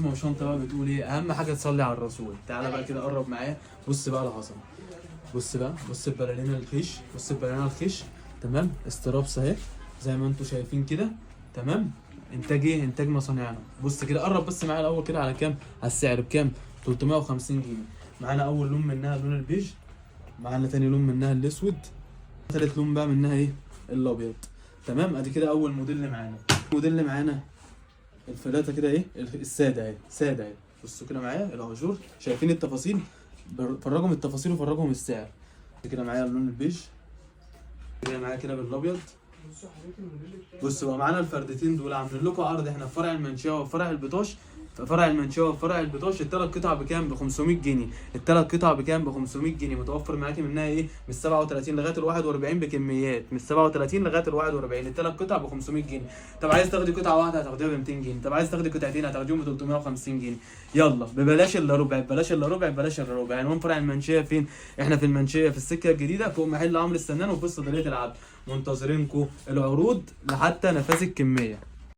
جزمه وشنطه بقى بتقول ايه؟ اهم حاجه تصلي على الرسول. تعالى بقى كده قرب معايا، بص بقى اللي حصل. بص بقى، بص البلالين الخيش، بص البلالين الخيش. تمام، استرابس اهي زي ما انتم شايفين كده. تمام، انتاج ايه؟ انتاج مصانعنا. بص كده قرب بس معايا الاول كده على كام؟ على السعر بكام؟ 350 جنيه. معانا اول لون منها اللون البيج، معانا تاني لون منها الاسود، تالت لون بقى منها ايه؟ الابيض. تمام، ادي كده اول موديل معانا. الموديل اللي معانا الفلاته كده ايه؟ الساده اهي، ساده اهي. بصوا كده معايا العجور، شايفين التفاصيل؟ فرجهم التفاصيل وفرجهم السعر. كده معايا اللون البيج، كده معايا كده بالابيض. بصوا بقى معانا الفردتين دول عاملين لكم عرض. احنا في فرع المنشيه وفرع البطاش، في فرع المنشيه وفرع البطاش الثلاث قطع بكام؟ ب 500 جنيه. الثلاث قطع بكام؟ ب 500 جنيه. متوفر معاكي منها ايه؟ من 37 لغايه ال 41 بكميات، من 37 لغايه ال 41. الثلاث قطع ب 500 جنيه. طب عايز تاخدي قطعه واحده هتاخديها ب 200 جنيه، طب عايز تاخدي قطعتين هتاخديهم ب 350 جنيه. يلا ببلاش الا ربع، ببلاش الا ربع، ببلاش الا ربع. عنوان فرع المنشيه فين؟ احنا في المنشيه في السكه الجديده فوق محل عمرو السنان وفي صيدليه العبد. منتظرينكم العروض لحتى نفاذ الكميه.